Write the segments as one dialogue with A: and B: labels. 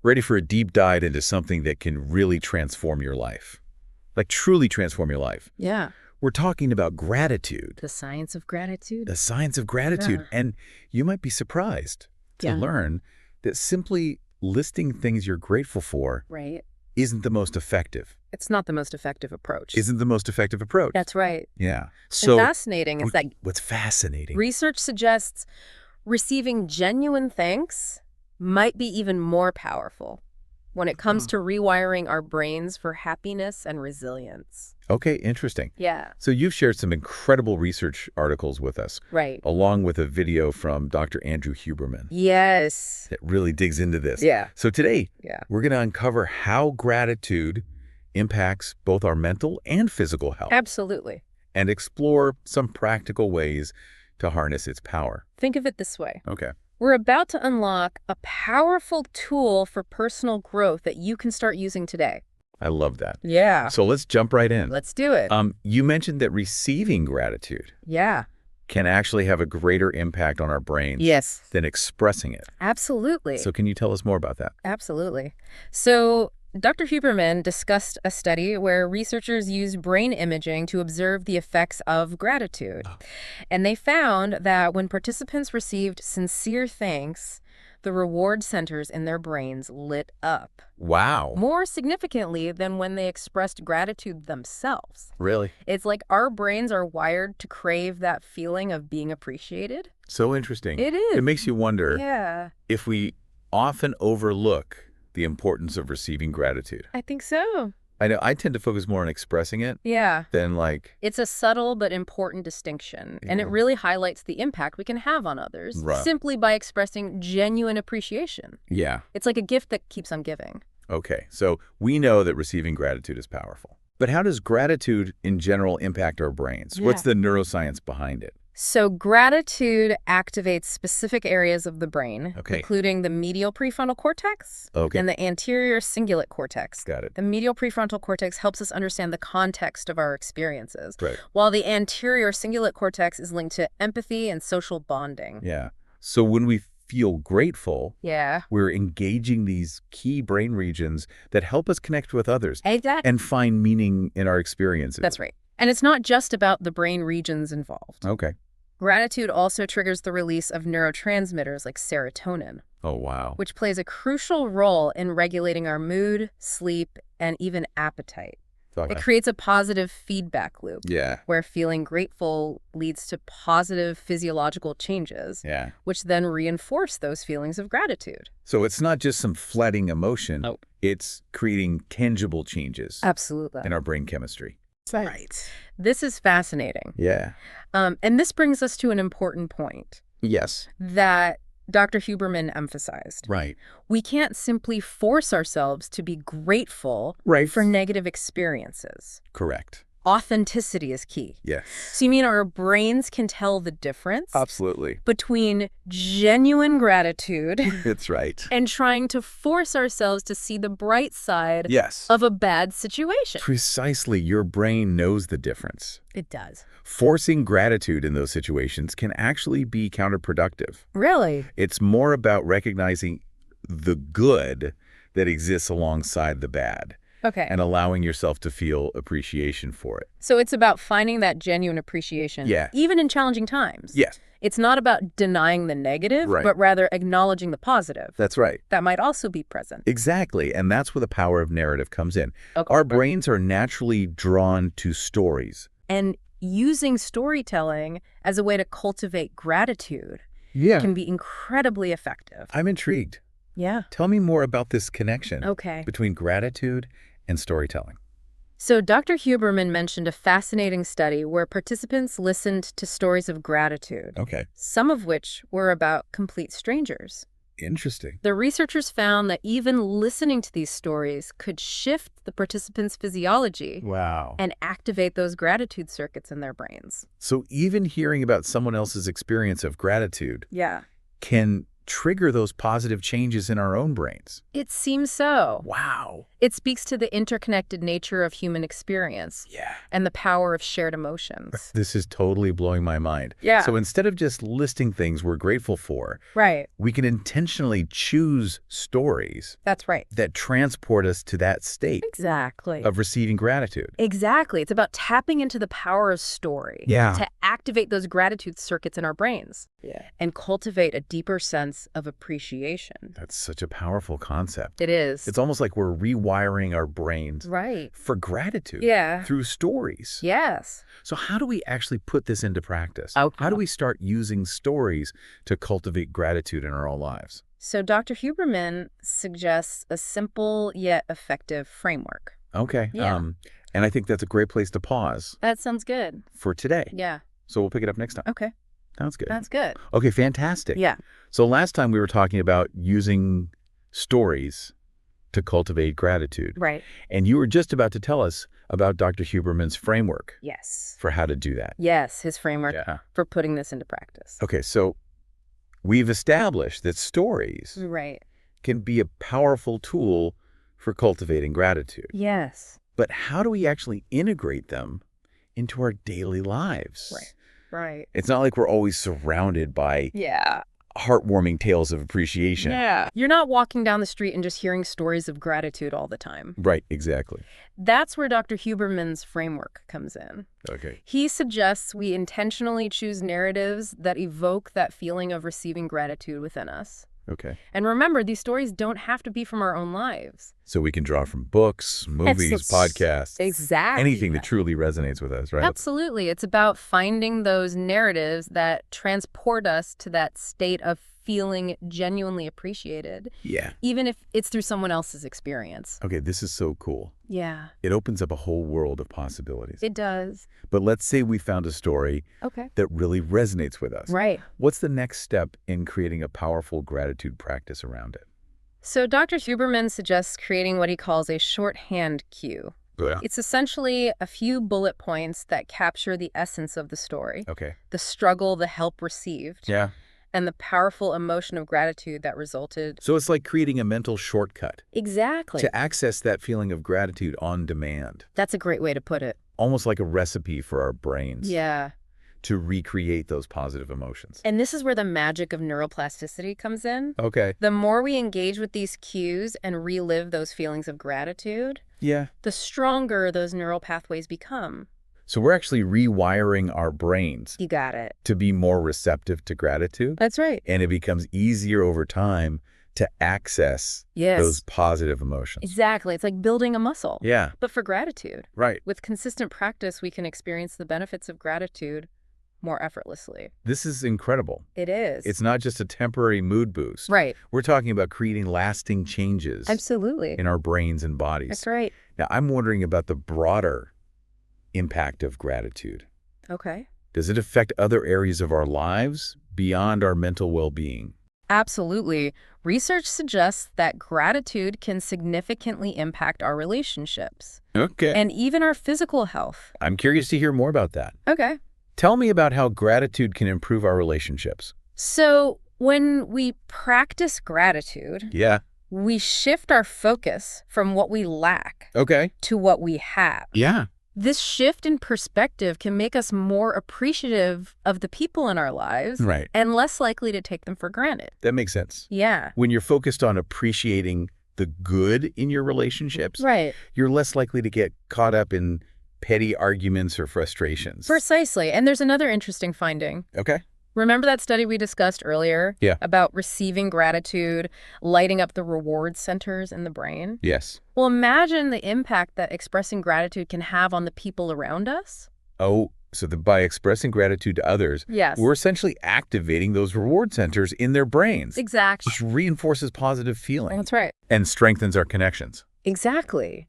A: Ready for a deep dive into something that can really transform your life. Like truly transform your life.
B: Yeah.
A: We're talking about gratitude.
B: The science of gratitude.
A: The science of gratitude.
B: Yeah.
A: And you might be surprised to learn that simply listing things you're grateful for
B: Right.
A: isn't the most effective.
B: It's not the most effective approach.
A: Isn't the most effective approach.
B: That's right.
A: Yeah.
B: And
A: So
B: fascinating is that
A: what's fascinating?
B: research suggests receiving genuine thanks might be even more powerful when it comes to rewiring our brains for happiness and resilience.
A: Okay, interesting.
B: Yeah.
A: So you've shared some incredible research articles with us,
B: Right.
A: along with a video from Dr. Andrew Huberman
B: Yes.
A: that really digs into this.
B: Yeah.
A: So today,
B: Yeah.
A: we're going to uncover how gratitude impacts both our mental and physical health
B: Absolutely.
A: and explore some practical ways to harness its power.
B: Think of it this way.
A: Okay.
B: We're about to unlock a powerful tool for personal growth that you can start using today.
A: I love that.
B: Yeah.
A: So let's jump right in.
B: Let's do it.
A: You mentioned that receiving gratitude
B: Yeah.
A: can actually have a greater impact on our brains
B: Yes.
A: than expressing it.
B: Absolutely.
A: So can you tell us more about that?
B: Absolutely. So Dr. Huberman discussed a study where researchers used brain imaging to observe the effects of gratitude. And they found that when participants received sincere thanks, the reward centers in their brains lit up
A: Wow.
B: more significantly than when they expressed gratitude themselves.
A: Really?
B: It's like our brains are wired to crave that feeling of being appreciated.
A: So interesting.
B: It is.
A: It makes you wonder
B: Yeah,
A: if we often overlook the importance of receiving gratitude.
B: I think so.
A: I know I tend to focus more on expressing it
B: Yeah.
A: than like,
B: It's a subtle but important distinction, and it really highlights the impact we can have on others
A: Right.
B: simply by expressing genuine appreciation.
A: yeah,
B: It's like a gift that keeps on giving.
A: okay. So we know that receiving gratitude is powerful. But how does gratitude in general impact our brains? What's the neuroscience behind it?
B: So gratitude activates specific areas of the brain,
A: Okay.
B: including the medial prefrontal cortex
A: Okay.
B: and the anterior cingulate cortex.
A: Got it.
B: The medial prefrontal cortex helps us understand the context of our experiences,
A: Right.
B: while the anterior cingulate cortex is linked to empathy and social bonding.
A: Yeah. So when we feel grateful,
B: Yeah.
A: we're engaging these key brain regions that help us connect with others
B: Exactly.
A: and find meaning in our experiences.
B: That's right. And it's not just about the brain regions involved.
A: Okay.
B: Gratitude also triggers the release of neurotransmitters like serotonin,
A: Oh, wow.
B: which plays a crucial role in regulating our mood, sleep, and even appetite. It creates a positive feedback loop
A: Yeah.
B: where feeling grateful leads to positive physiological changes,
A: Yeah.
B: which then reinforce those feelings of gratitude.
A: So it's not just some fleeting emotion.
B: Nope.
A: It's creating tangible changes
B: Absolutely.
A: in our brain chemistry.
B: Right. This is fascinating.
A: Yeah.
B: And this brings us to an important point
A: Yes.
B: that Dr. Huberman emphasized.
A: Right.
B: We can't simply force ourselves to be grateful for negative experiences.
A: Correct.
B: Authenticity is key.
A: Yes.
B: So you mean our brains can tell the difference
A: Absolutely.
B: between genuine gratitude
A: That's right.
B: and trying to force ourselves to see the bright side
A: Yes.
B: of a bad situation?
A: Precisely. Your brain knows the difference.
B: It does.
A: Forcing gratitude in those situations can actually be counterproductive.
B: Really?
A: It's more about recognizing the good that exists alongside the bad
B: Okay.
A: and allowing yourself to feel appreciation for it.
B: So it's about finding that genuine appreciation,
A: Yeah.
B: even in challenging times.
A: Yes.
B: It's not about denying the negative,
A: Right.
B: but rather acknowledging the positive.
A: That's right.
B: That might also be present.
A: Exactly. And that's where the power of narrative comes in.
B: Okay.
A: Our brains are naturally drawn to stories.
B: And using storytelling as a way to cultivate gratitude
A: Yeah.
B: can be incredibly effective.
A: I'm intrigued.
B: Yeah.
A: Tell me more about this connection
B: Okay.
A: between gratitude and storytelling.
B: So Dr. Huberman mentioned a fascinating study where participants listened to stories of gratitude,
A: Okay.
B: some of which were about complete strangers.
A: Interesting.
B: The researchers found that even listening to these stories could shift the participants' physiology
A: Wow.
B: and activate those gratitude circuits in their brains.
A: So even hearing about someone else's experience of gratitude
B: Yeah.
A: can trigger those positive changes in our own brains.
B: It seems so.
A: Wow.
B: It speaks to the interconnected nature of human experience.
A: Yeah.
B: And the power of shared emotions.
A: This is totally blowing my mind.
B: Yeah.
A: So instead of just listing things we're grateful for,
B: Right.
A: we can intentionally choose stories
B: That's right.
A: that transport us to that state
B: Exactly.
A: of receiving gratitude.
B: Exactly. It's about tapping into the power of story.
A: Yeah.
B: To activate those gratitude circuits in our brains.
A: Yeah.
B: And cultivate a deeper sense of appreciation.
A: That's such a powerful concept.
B: It is.
A: It's almost like we're rewiring our brains
B: right.
A: for gratitude
B: Yeah.
A: through stories.
B: Yes.
A: So how do we actually put this into practice?
B: Okay.
A: How do we start using stories to cultivate gratitude in our own lives?
B: So Dr. Huberman suggests a simple yet effective framework.
A: Okay.
B: Yeah.
A: And I think that's a great place to pause
B: That sounds good.
A: for today.
B: Yeah.
A: So we'll pick it up next time.
B: Okay.
A: Sounds good.
B: That's good.
A: Okay, fantastic.
B: Yeah.
A: So last time we were talking about using stories to cultivate gratitude.
B: Right.
A: And you were just about to tell us about Dr. Huberman's framework
B: Yes.
A: for how to do that.
B: Yes, his framework
A: Yeah.
B: for putting this into practice.
A: Okay, so we've established that stories
B: Right.
A: can be a powerful tool for cultivating gratitude.
B: Yes.
A: But how do we actually integrate them into our daily lives?
B: Right. Right.
A: It's not like we're always surrounded by
B: Yeah.
A: heartwarming tales of appreciation.
B: Yeah. You're not walking down the street and just hearing stories of gratitude all the time.
A: Right, exactly.
B: That's where Dr. Huberman's framework comes in.
A: Okay.
B: He suggests we intentionally choose narratives that evoke that feeling of receiving gratitude within us.
A: Okay.
B: And remember, these stories don't have to be from our own lives.
A: So we can draw from books, movies, podcasts,
B: Exactly.
A: anything that truly resonates with us, right?
B: Absolutely. It's about finding those narratives that transport us to that state of feeling genuinely appreciated,
A: Yeah.
B: even if it's through someone else's experience.
A: Okay, this is so cool.
B: Yeah,
A: It opens up a whole world of possibilities.
B: it does.
A: But let's say we found a story
B: Okay.
A: that really resonates with us.
B: Right.
A: What's the next step in creating a powerful gratitude practice around it?
B: So Dr. Huberman suggests creating what he calls a shorthand cue.
A: Yeah.
B: It's essentially a few bullet points that capture the essence of the story,
A: Okay.
B: the struggle, the help received,
A: Yeah.
B: and the powerful emotion of gratitude that resulted.
A: So it's like creating a mental shortcut
B: Exactly.
A: to access that feeling of gratitude on demand.
B: That's a great way to put it.
A: Almost like a recipe for our brains
B: Yeah.
A: to recreate those positive emotions.
B: And this is where the magic of neuroplasticity comes in.
A: Okay.
B: The more we engage with these cues and relive those feelings of gratitude,
A: Yeah.
B: the stronger those neural pathways become.
A: So we're actually rewiring our brains
B: You got it.
A: to be more receptive to gratitude.
B: That's right.
A: And it becomes easier over time to access
B: Yes.
A: those positive emotions.
B: Exactly. It's like building a muscle.
A: Yeah,
B: But for gratitude.
A: right.
B: With consistent practice, we can experience the benefits of gratitude more effortlessly.
A: This is incredible.
B: It is.
A: It's not just a temporary mood boost.
B: right.
A: We're talking about creating lasting changes
B: Absolutely.
A: in our brains and bodies.
B: That's right.
A: Now, I'm wondering about the broader impact of gratitude.
B: Okay.
A: Does it affect other areas of our lives beyond our mental well-being?
B: Absolutely. Research suggests that gratitude can significantly impact our relationships
A: Okay.
B: and even our physical health.
A: I'm curious to hear more about that.
B: Okay.
A: Tell me about how gratitude can improve our relationships.
B: So when we practice gratitude,
A: Yeah.
B: we shift our focus from what we lack
A: Okay.
B: to what we have.
A: Yeah.
B: This shift in perspective can make us more appreciative of the people in our lives
A: Right.
B: and less likely to take them for granted.
A: That makes sense.
B: Yeah.
A: When you're focused on appreciating the good in your relationships,
B: Right.
A: you're less likely to get caught up in petty arguments or frustrations.
B: Precisely. And there's another interesting finding.
A: Okay.
B: Remember that study we discussed earlier?
A: Yeah.
B: About receiving gratitude, lighting up the reward centers in the brain?
A: Yes.
B: Well, imagine the impact that expressing gratitude can have on the people around us.
A: Oh, so by expressing gratitude to others,
B: Yes.
A: we're essentially activating those reward centers in their brains,
B: Exactly.
A: which reinforces positive feeling
B: That's right.
A: and strengthens our connections.
B: Exactly.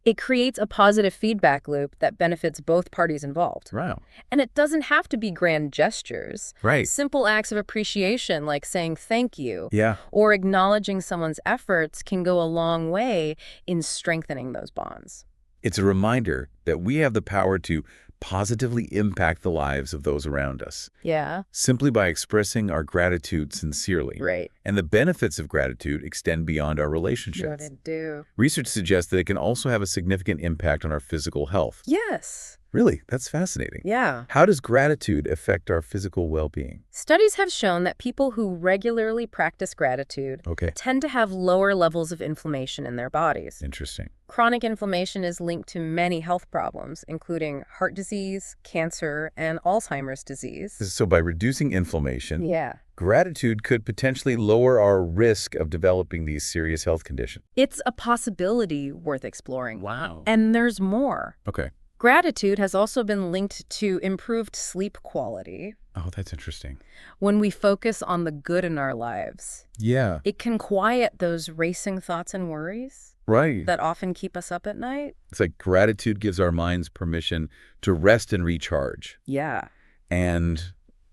B: It creates a positive feedback loop that benefits both parties involved.
A: Wow.
B: And it doesn't have to be grand gestures.
A: Right.
B: Simple acts of appreciation like saying thank you
A: Yeah.
B: or acknowledging someone's efforts can go a long way in strengthening those bonds.
A: It's a reminder that we have the power to positively impact the lives of those around us
B: Yeah.
A: simply by expressing our gratitude sincerely.
B: Right.
A: And the benefits of gratitude extend beyond our
B: What
A: relationships.
B: it do?
A: Research suggests that it can also have a significant impact on our physical health.
B: Yes.
A: Really, that's fascinating.
B: Yeah.
A: How does gratitude affect our physical well-being?
B: Studies have shown that people who regularly practice gratitude
A: Okay,
B: tend to have lower levels of inflammation in their bodies.
A: interesting.
B: Chronic inflammation is linked to many health problems, including heart disease, cancer, and Alzheimer's disease.
A: So by reducing inflammation,
B: Yeah.
A: gratitude could potentially lower our risk of developing these serious health conditions.
B: It's a possibility worth exploring.
A: Wow.
B: And there's more.
A: Okay.
B: Gratitude has also been linked to improved sleep quality.
A: Oh, that's interesting.
B: When we focus on the good in our lives,
A: Yeah.
B: it can quiet those racing thoughts and worries
A: Right.
B: that often keep us up at night.
A: It's like gratitude gives our minds permission to rest and recharge.
B: Yeah.
A: And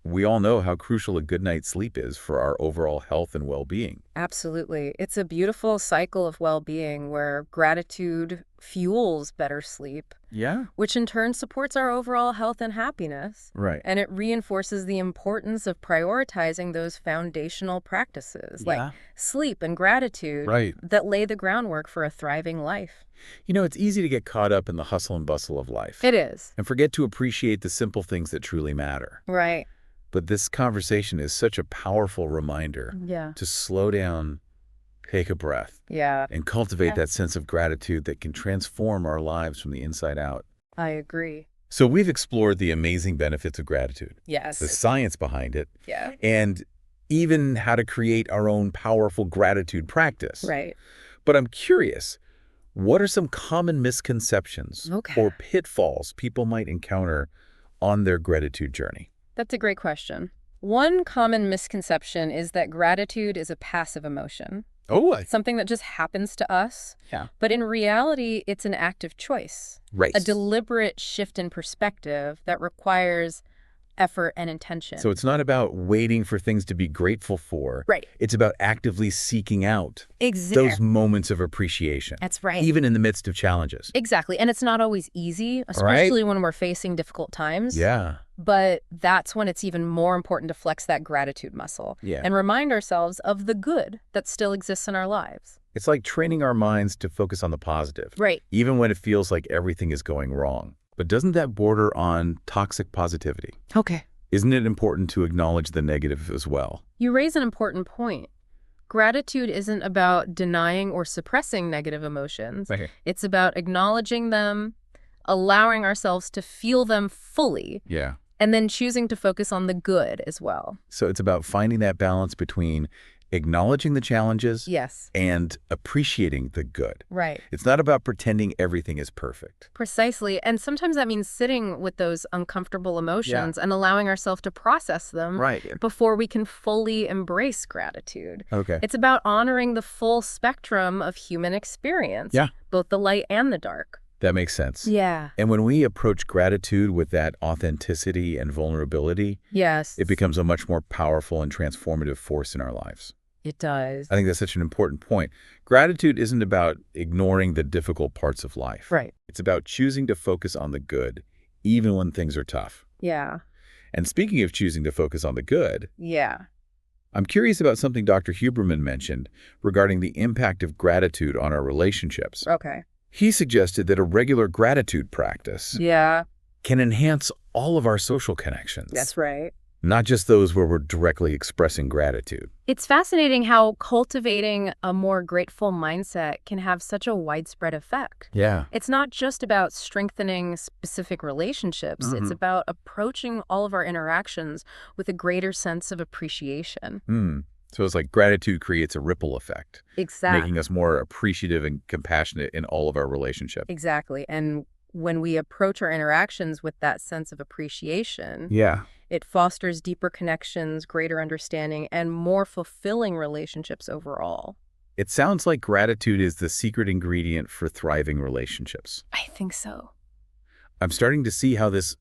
A: we all know how crucial a good night's sleep is for our overall health and well-being.
B: Absolutely. It's a beautiful cycle of well-being where gratitude fuels better sleep,
A: Yeah.
B: which in turn supports our overall health and happiness.
A: Right.
B: And it reinforces the importance of prioritizing those foundational practices like sleep and gratitude
A: Right.
B: that lay the groundwork for a thriving life.
A: You know, it's easy to get caught up in the hustle and bustle of life
B: It is.
A: and forget to appreciate the simple things that truly matter.
B: Right.
A: But this conversation is such a powerful reminder
B: Yeah.
A: to slow down, take a breath,
B: Yeah.
A: and cultivate that sense of gratitude that can transform our lives from the inside out.
B: I agree.
A: So we've explored the amazing benefits of gratitude,
B: Yes.
A: the science behind it,
B: Yeah.
A: and even how to create our own powerful gratitude practice.
B: Right.
A: But I'm curious, what are some common misconceptions or pitfalls people might encounter on their gratitude journey?
B: That's a great question. One common misconception is that gratitude is a passive emotion,
A: Oh,
B: something that just happens to us.
A: Yeah.
B: But in reality, it's an active choice,
A: right.
B: a deliberate shift in perspective that requires effort and intention.
A: So it's not about waiting for things to be grateful for.
B: Right.
A: It's about actively seeking out
B: Exactly.
A: those moments of appreciation.
B: That's right.
A: Even in the midst of challenges.
B: Exactly. And it's not always easy, especially when we're facing difficult times.
A: Yeah.
B: But that's when it's even more important to flex that gratitude muscle
A: Yeah.
B: and remind ourselves of the good that still exists in our lives.
A: It's like training our minds to focus on the positive.
B: Right.
A: Even when it feels like everything is going wrong. But doesn't that border on toxic positivity?
B: Okay.
A: Isn't it important to acknowledge the negative as well?
B: You raise an important point. Gratitude isn't about denying or suppressing negative emotions.
A: Okay.
B: It's about acknowledging them, allowing ourselves to feel them fully,
A: Yeah.
B: and then choosing to focus on the good as well.
A: So it's about finding that balance between acknowledging the challenges
B: Yes.
A: and appreciating the good.
B: Right.
A: It's not about pretending everything is perfect.
B: Precisely. And sometimes that means sitting with those uncomfortable emotions and allowing ourselves to process them
A: Right.
B: before we can fully embrace gratitude.
A: Okay.
B: It's about honoring the full spectrum of human experience,
A: Yeah.
B: both the light and the dark.
A: That makes sense.
B: Yeah.
A: And when we approach gratitude with that authenticity and vulnerability,
B: Yes.
A: it becomes a much more powerful and transformative force in our lives.
B: It does.
A: I think that's such an important point. Gratitude isn't about ignoring the difficult parts of life.
B: Right.
A: It's about choosing to focus on the good, even when things are tough.
B: Yeah.
A: And speaking of choosing to focus on the good,
B: Yeah.
A: I'm curious about something Dr. Huberman mentioned regarding the impact of gratitude on our relationships.
B: Okay.
A: He suggested that a regular gratitude practice
B: Yeah.
A: can enhance all of our social connections.
B: That's right.
A: Not just those where we're directly expressing gratitude.
B: It's fascinating how cultivating a more grateful mindset can have such a widespread effect.
A: Yeah.
B: It's not just about strengthening specific relationships. It's about approaching all of our interactions with a greater sense of appreciation.
A: So it's like gratitude creates a ripple effect,
B: Exactly.
A: making us more appreciative and compassionate in all of our relationships.
B: Exactly. And when we approach our interactions with that sense of appreciation,
A: Yeah.
B: it fosters deeper connections, greater understanding, and more fulfilling relationships overall.
A: It sounds like gratitude is the secret ingredient for thriving relationships.
B: I think so.
A: I'm starting to see how this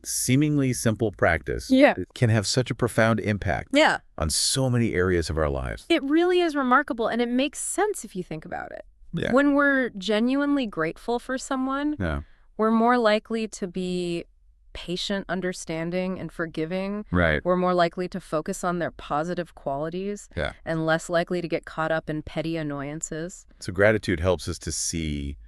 A: seemingly simple practice can have such a profound impact
B: Yeah.
A: on so many areas of our lives.
B: It really is remarkable, and it makes sense if you think about it.
A: Yeah.
B: When we're genuinely grateful for someone,
A: Yeah.
B: we're more likely to be patient, understanding, and forgiving
A: Right.
B: were more likely to focus on their positive qualities
A: Yeah.
B: and less likely to get caught up in petty annoyances.
A: So gratitude helps us to see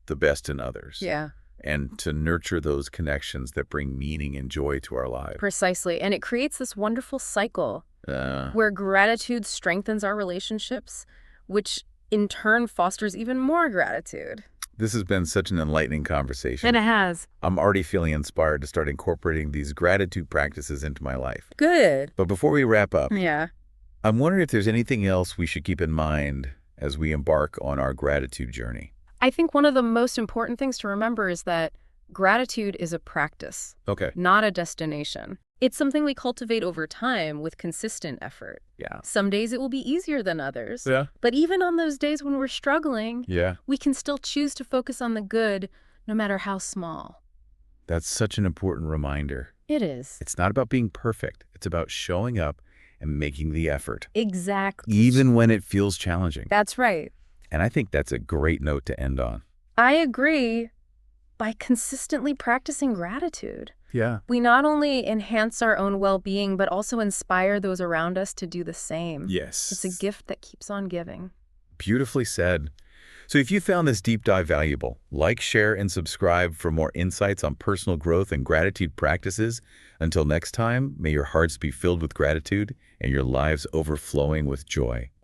A: the best in others
B: Yeah,
A: and to nurture those connections that bring meaning and joy to our lives.
B: precisely. And it creates this wonderful cycle
A: Uh,
B: where gratitude strengthens our relationships, which in turn fosters even more gratitude.
A: this has been such an enlightening conversation.
B: And it has.
A: I'm already feeling inspired to start incorporating these gratitude practices into my life.
B: Good.
A: But before we wrap up,
B: Yeah.
A: I'm wondering if there's anything else we should keep in mind as we embark on our gratitude journey.
B: I think one of the most important things to remember is that gratitude is a practice,
A: Okay.
B: not a destination. It's something we cultivate over time with consistent effort.
A: Yeah.
B: Some days it will be easier than others.
A: Yeah.
B: But even on those days when we're struggling,
A: Yeah.
B: we can still choose to focus on the good, no matter how small.
A: That's such an important reminder.
B: It is.
A: It's not about being perfect. It's about showing up and making the effort,
B: Exactly.
A: even when it feels challenging.
B: That's right.
A: And I think that's a great note to end on.
B: I agree. By consistently practicing gratitude,
A: Yeah.
B: we not only enhance our own well-being, but also inspire those around us to do the same.
A: Yes.
B: It's a gift that keeps on giving.
A: Beautifully said. So if you found this deep dive valuable, like, share, and subscribe for more insights on personal growth and gratitude practices. Until next time, may your hearts be filled with gratitude and your lives overflowing with joy.